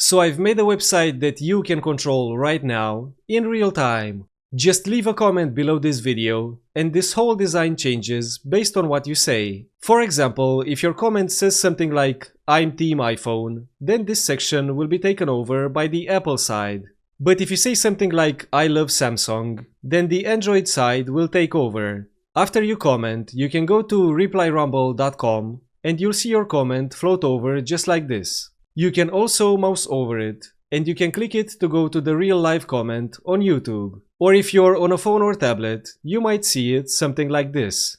So I've made a website that you can control right now, in real time. Just leave a comment below this video, and this whole design changes based on what you say. For example, if your comment says something like, "I'm Team iPhone," then this section will be taken over by the Apple side. But if you say something like, "I love Samsung," then the Android side will take over. After you comment, you can go to replyrumble.com and you'll see your comment float over just like this. You can also mouse over it, and you can click it to go to the real live comment on YouTube. Or if you're on a phone or tablet, you might see it something like this.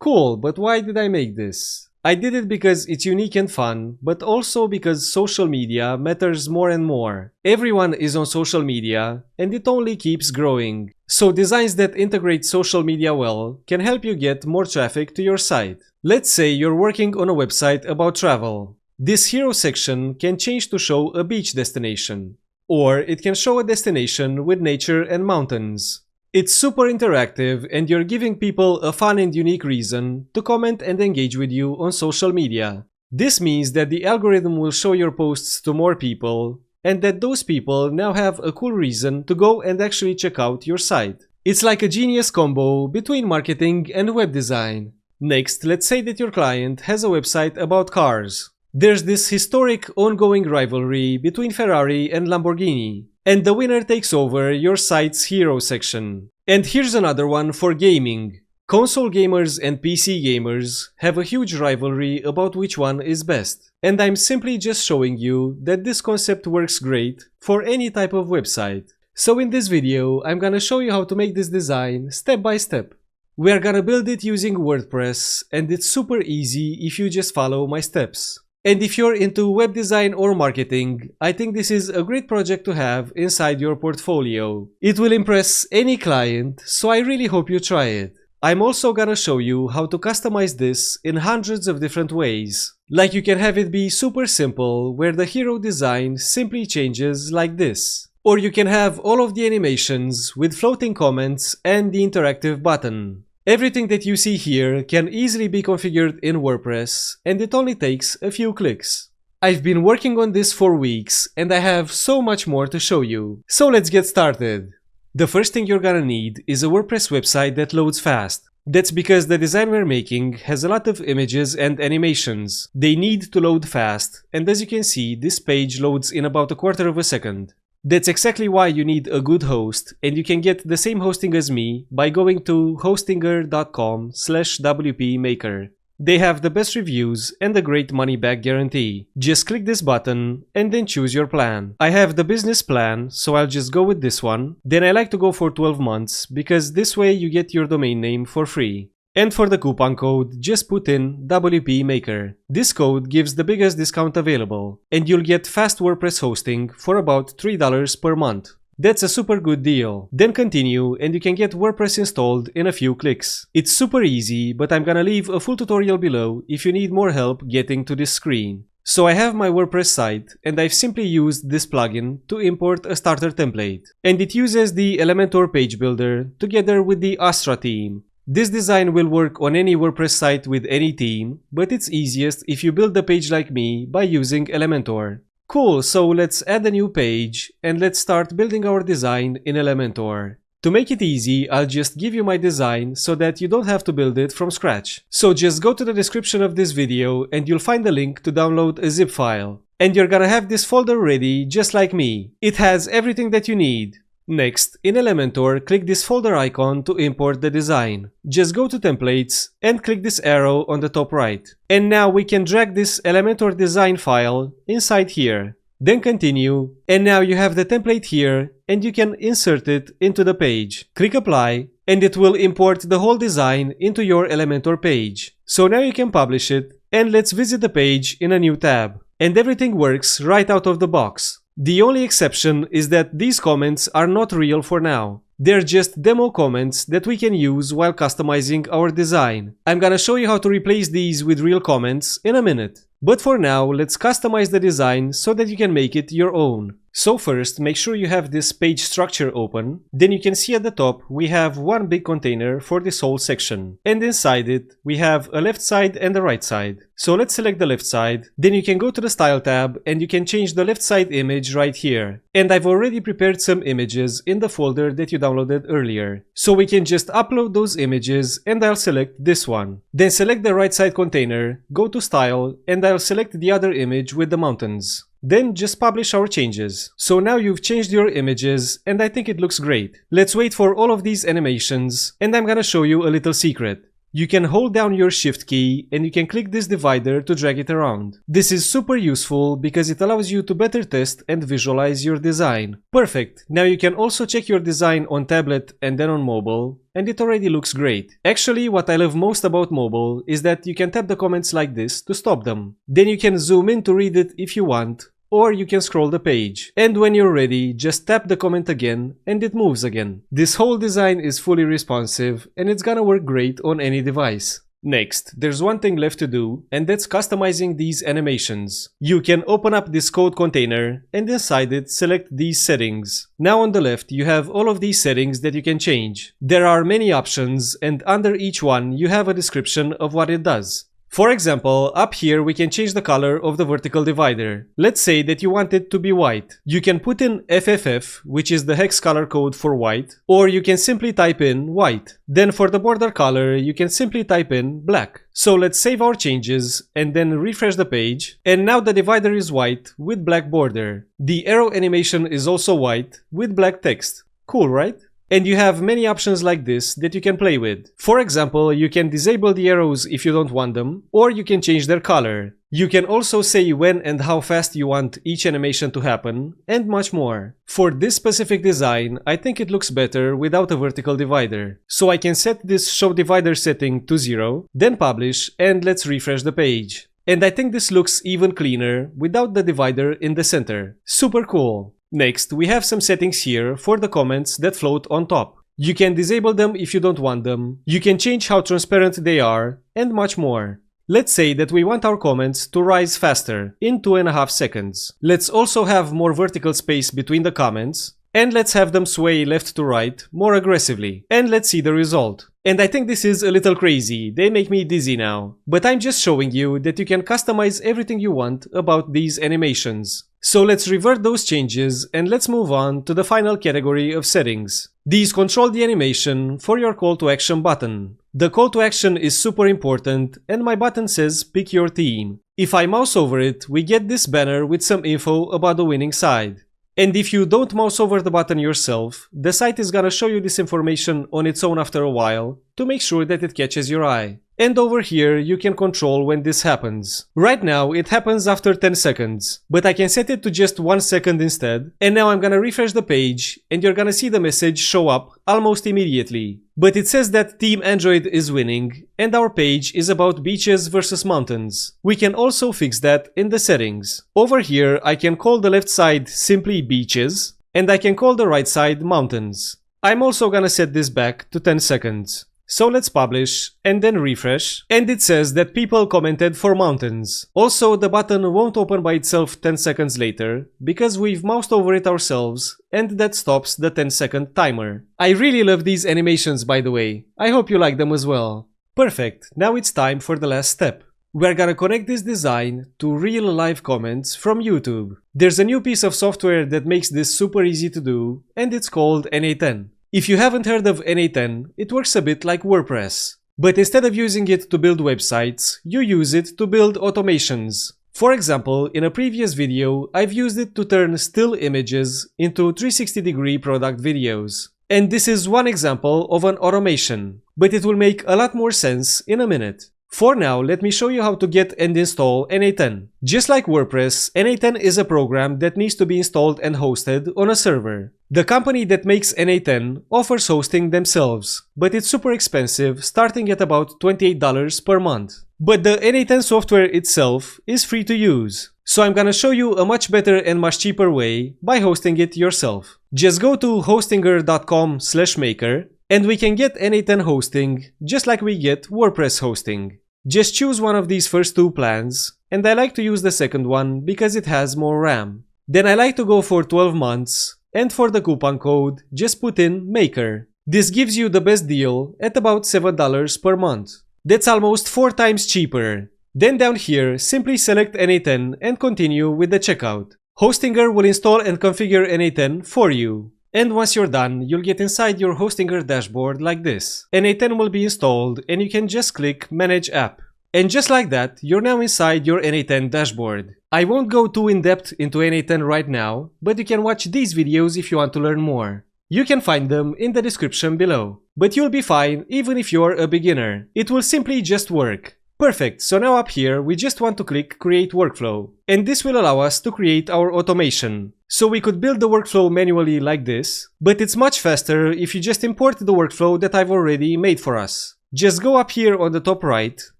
Cool, but why did I make this? I did it because it's unique and fun, but also because social media matters more and more. Everyone is on social media, and it only keeps growing. So designs that integrate social media well can help you get more traffic to your site. Let's say you're working on a website about travel. This hero section can change to show a beach destination. Or it can show a destination with nature and mountains. It's super interactive, and you're giving people a fun and unique reason to comment and engage with you on social media. This means that the algorithm will show your posts to more people, and that those people now have a cool reason to go and actually check out your site. It's like a genius combo between marketing and web design. Next, let's say that your client has a website about cars. There's this historic ongoing rivalry between Ferrari and Lamborghini, and the winner takes over your site's hero section. And here's another one for gaming. Console gamers and PC gamers have a huge rivalry about which one is best. And I'm simply just showing you that this concept works great for any type of website. So in this video, I'm gonna show you how to make this design step by step. We are gonna build it using WordPress, and it's super easy if you just follow my steps. And if you're into web design or marketing, I think this is a great project to have inside your portfolio. It will impress any client, so I really hope you try it. I'm also gonna show you how to customize this in hundreds of different ways. Like you can have it be super simple, where the hero design simply changes like this. Or you can have all of the animations with floating comments and the interactive button. Everything that you see here can easily be configured in WordPress, and it only takes a few clicks. I've been working on this for weeks, and I have so much more to show you. So let's get started. The first thing you're gonna need is a WordPress website that loads fast. That's because the design we're making has a lot of images and animations. They need to load fast, and as you can see, this page loads in about a quarter of a second. That's exactly why you need a good host, and you can get the same hosting as me by going to hostinger.com/wpmaker. They have the best reviews and a great money back guarantee. Just click this button and then choose your plan. I have the business plan, so I'll just go with this one. Then I like to go for 12 months because this way you get your domain name for free. And for the coupon code, just put in WPMaker. This code gives the biggest discount available, and you'll get fast WordPress hosting for about $3 per month. That's a super good deal. Then continue, and you can get WordPress installed in a few clicks. It's super easy, but I'm gonna leave a full tutorial below if you need more help getting to this screen. So I have my WordPress site, and I've simply used this plugin to import a starter template. And it uses the Elementor page builder together with the Astra theme. This design will work on any WordPress site with any theme, but it's easiest if you build the page like me by using Elementor. Cool, so let's add a new page and let's start building our design in Elementor. To make it easy, I'll just give you my design so that you don't have to build it from scratch. So just go to the description of this video and you'll find the link to download a zip file. And you're gonna have this folder ready just like me. It has everything that you need. Next, in Elementor, click this folder icon to import the design. Just go to Templates and click this arrow on the top right. And now we can drag this Elementor design file inside here. Then continue, and now you have the template here and you can insert it into the page. Click Apply, and it will import the whole design into your Elementor page. So now you can publish it, and let's visit the page in a new tab. And everything works right out of the box. The only exception is that these comments are not real for now. They're just demo comments that we can use while customizing our design. I'm gonna show you how to replace these with real comments in a minute. But for now, let's customize the design so that you can make it your own. So first, make sure you have this page structure open. Then you can see at the top we have one big container for this whole section. And inside it, we have a left side and a right side. So let's select the left side. Then you can go to the Style tab and you can change the left side image right here. And I've already prepared some images in the folder that you downloaded earlier. So we can just upload those images and I'll select this one. Then select the right side container, go to Style, and I'll select the other image with the mountains. Then just publish our changes. So now you've changed your images and I think it looks great. Let's wait for all of these animations and I'm gonna show you a little secret. You can hold down your shift key and you can click this divider to drag it around. This is super useful because it allows you to better test and visualize your design. Perfect! Now you can also check your design on tablet and then on mobile, and it already looks great. Actually, what I love most about mobile is that you can tap the comments like this to stop them. Then you can zoom in to read it if you want, or you can scroll the page. And when you're ready, just tap the comment again and it moves again. This whole design is fully responsive and it's gonna work great on any device. Next, there's one thing left to do, and that's customizing these animations. You can open up this code container and inside it select these settings. Now on the left you have all of these settings that you can change. There are many options and under each one you have a description of what it does. For example, up here we can change the color of the vertical divider. Let's say that you want it to be white. You can put in FFF, which is the hex color code for white, or you can simply type in white. Then for the border color, you can simply type in black. So let's save our changes and then refresh the page. And now the divider is white with black border. The arrow animation is also white with black text. Cool, right? And you have many options like this that you can play with. For example, you can disable the arrows if you don't want them, or you can change their color. You can also say when and how fast you want each animation to happen, and much more. For this specific design, I think it looks better without a vertical divider. So I can set this show divider setting to 0, then publish, and let's refresh the page. And I think this looks even cleaner without the divider in the center. Super cool! Next, we have some settings here for the comments that float on top. You can disable them if you don't want them, you can change how transparent they are, and much more. Let's say that we want our comments to rise faster, in 2.5 seconds. Let's also have more vertical space between the comments, and let's have them sway left to right more aggressively. And let's see the result. And I think this is a little crazy, they make me dizzy now. But I'm just showing you that you can customize everything you want about these animations. So let's revert those changes and let's move on to the final category of settings. These control the animation for your call to action button. The call to action is super important and my button says pick your team. If I mouse over it, we get this banner with some info about the winning side. And if you don't mouse over the button yourself, the site is gonna show you this information on its own after a while to make sure that it catches your eye. And over here you can control when this happens. Right now it happens after 10 seconds, but I can set it to just 1 second instead. And now I'm gonna refresh the page and you're gonna see the message show up almost immediately. But it says that Team Android is winning and our page is about beaches versus mountains. We can also fix that in the settings. Over here I can call the left side simply beaches and I can call the right side mountains. I'm also gonna set this back to 10 seconds. So let's publish and then refresh, and it says that people commented for mountains. Also, the button won't open by itself 10 seconds later because we've moused over it ourselves and that stops the 10-second timer. I really love these animations, by the way. I hope you like them as well. Perfect, now it's time for the last step. We're gonna connect this design to real live comments from YouTube. There's a new piece of software that makes this super easy to do and it's called n8n. If you haven't heard of n8n, it works a bit like WordPress. But instead of using it to build websites, you use it to build automations. For example, in a previous video, I've used it to turn still images into 360-degree product videos. And this is one example of an automation, but it will make a lot more sense in a minute. For now, let me show you how to get and install n8n. Just like WordPress, n8n is a program that needs to be installed and hosted on a server. The company that makes n8n offers hosting themselves, but it's super expensive, starting at about $28 per month. But the n8n software itself is free to use. So I'm gonna show you a much better and much cheaper way by hosting it yourself. Just go to hostinger.com/maker and we can get n8n hosting just like we get WordPress hosting. Just choose one of these first two plans, and I like to use the second one because it has more RAM. Then I like to go for 12 months, and for the coupon code, just put in MAKER. This gives you the best deal at about $7 per month. That's almost 4 times cheaper. Then down here, simply select n8n and continue with the checkout. Hostinger will install and configure n8n for you. And once you're done, you'll get inside your Hostinger dashboard like this. n8n will be installed and you can just click Manage App. And just like that, you're now inside your n8n dashboard. I won't go too in-depth into n8n right now, but you can watch these videos if you want to learn more. You can find them in the description below. But you'll be fine even if you're a beginner. It will simply just work. Perfect, so now up here we just want to click Create Workflow. And this will allow us to create our automation. So we could build the workflow manually like this, but it's much faster if you just import the workflow that I've already made for us. Just go up here on the top right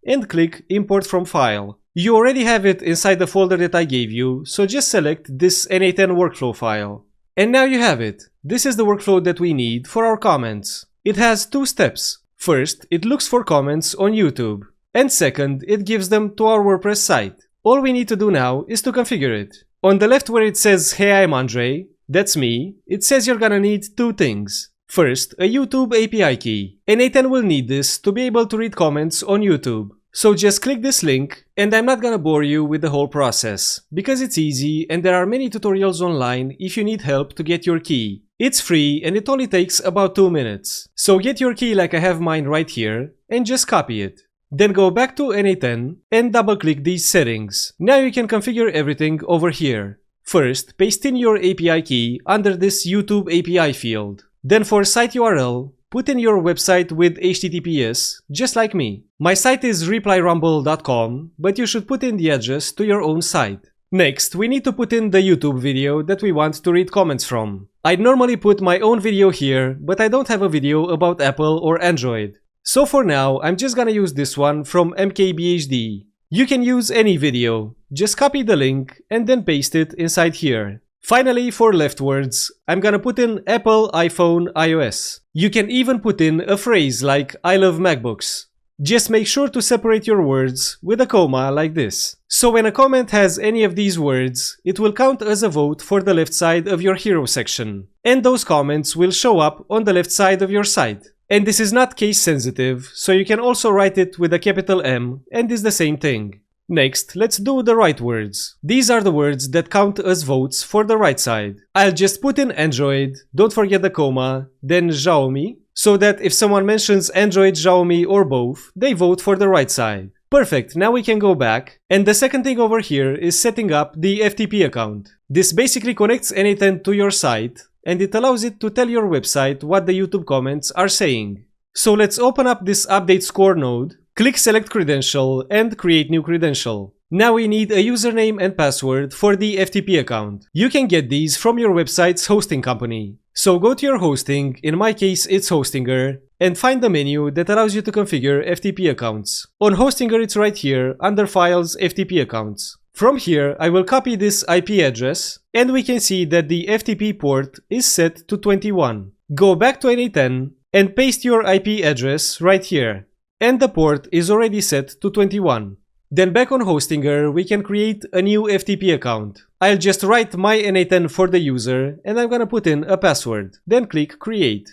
and click Import from File. You already have it inside the folder that I gave you, so just select this n8n workflow file. And now you have it. This is the workflow that we need for our comments. It has 2 steps. First, it looks for comments on YouTube. And second, it gives them to our WordPress site. All we need to do now is to configure it. On the left where it says Hey, I'm Andre, that's me, it says you're gonna need 2 things. First, a YouTube API key. n8n will need this to be able to read comments on YouTube. So just click this link, and I'm not gonna bore you with the whole process, because it's easy and there are many tutorials online if you need help to get your key. It's free and it only takes about 2 minutes. So get your key like I have mine right here, and just copy it. Then go back to n8n and double click these settings. Now you can configure everything over here. First, paste in your API key under this YouTube API field. Then for site URL, put in your website with HTTPS, just like me. My site is replyrumble.com, but you should put in the address to your own site. Next, we need to put in the YouTube video that we want to read comments from. I'd normally put my own video here, but I don't have a video about Apple or Android. So for now, I'm just gonna use this one from MKBHD. You can use any video. Just copy the link and then paste it inside here. Finally, for leftwards, I'm gonna put in Apple, iPhone, iOS. You can even put in a phrase like I love MacBooks. Just make sure to separate your words with a comma like this. So when a comment has any of these words, it will count as a vote for the left side of your hero section. And those comments will show up on the left side of your site. And this is not case sensitive, so you can also write it with a capital M and it's the same thing. Next, let's do the right words. These are the words that count as votes for the right side. I'll just put in Android, don't forget the comma, then Xiaomi, so that if someone mentions Android, Xiaomi or both, they vote for the right side. Perfect, now we can go back. And the second thing over here is setting up the FTP account. This basically connects n8n to your site, and it allows it to tell your website what the YouTube comments are saying. So let's open up this update score node, click select credential and create new credential. Now we need a username and password for the FTP account. You can get these from your website's hosting company. So go to your hosting, in my case it's Hostinger, and find the menu that allows you to configure FTP accounts. On Hostinger it's right here, under Files, FTP accounts. From here, I will copy this IP address, and we can see that the FTP port is set to 21. Go back to n8n and paste your IP address right here. And the port is already set to 21. Then back on Hostinger, we can create a new FTP account. I'll just write my n8n for the user, and I'm gonna put in a password. Then click Create.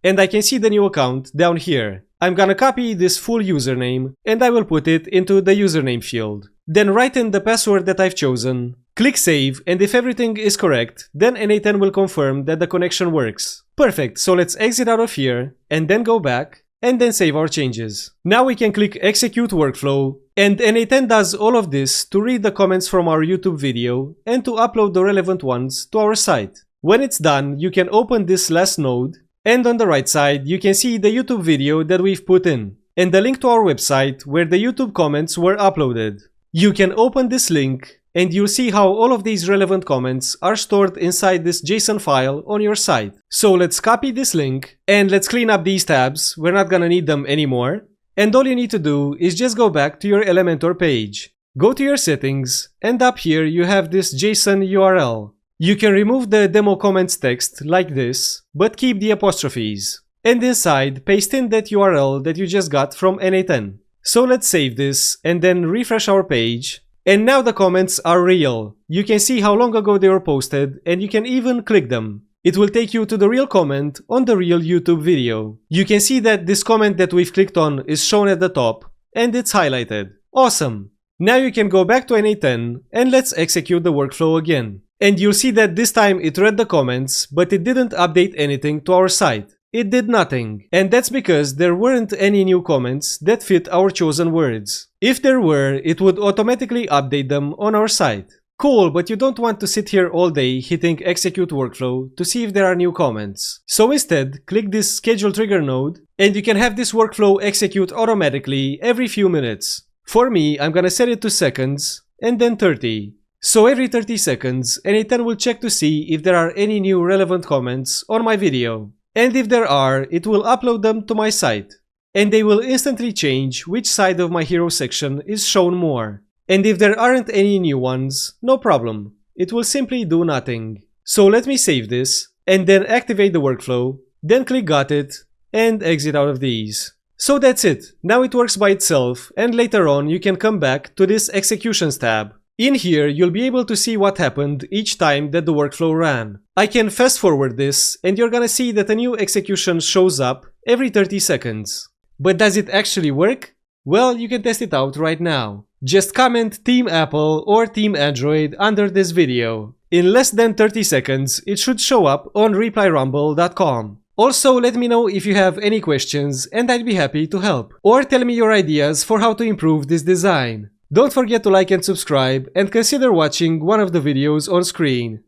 And I can see the new account down here. I'm gonna copy this full username, and I will put it into the username field. Then write in the password that I've chosen, click save, and if everything is correct, then n8n will confirm that the connection works. Perfect, so let's exit out of here, and then go back, and then save our changes. Now we can click execute workflow, and n8n does all of this to read the comments from our YouTube video, and to upload the relevant ones to our site. When it's done, you can open this last node, and on the right side, you can see the YouTube video that we've put in, and the link to our website where the YouTube comments were uploaded. You can open this link and you'll see how all of these relevant comments are stored inside this JSON file on your site. So let's copy this link and let's clean up these tabs, we're not gonna need them anymore. And all you need to do is just go back to your Elementor page. Go to your settings and up here you have this JSON URL. You can remove the demo comments text like this, but keep the apostrophes. And inside, paste in that URL that you just got from n8n. So let's save this and then refresh our page, And now the comments are real. You can see how long ago they were posted, and you can even click them. It will take you to the real comment on the real YouTube video. You can see that this comment that we've clicked on is shown at the top, and it's highlighted. Awesome! Now you can go back to n8n and let's execute the workflow again. And you'll see that this time it read the comments, but it didn't update anything to our site. It did nothing. And that's because there weren't any new comments that fit our chosen words. If there were, it would automatically update them on our site. Cool, but you don't want to sit here all day hitting execute workflow to see if there are new comments. So instead, click this schedule trigger node and you can have this workflow execute automatically every few minutes. For me, I'm gonna set it to seconds and then 30. So every 30 seconds, n8n will check to see if there are any new relevant comments on my video. And if there are, it will upload them to my site. And they will instantly change which side of my hero section is shown more. And if there aren't any new ones, no problem. It will simply do nothing. So let me save this, and then activate the workflow, then click got it, and exit out of these. So that's it. Now it works by itself, and later on you can come back to this executions tab. In here, you'll be able to see what happened each time that the workflow ran. I can fast forward this, and you're gonna see that a new execution shows up every 30 seconds. But does it actually work? Well, you can test it out right now. Just comment Team Apple or Team Android under this video. In less than 30 seconds, it should show up on replyrumble.com. Also, let me know if you have any questions and I'd be happy to help. Or tell me your ideas for how to improve this design. Don't forget to like and subscribe and consider watching one of the videos on screen.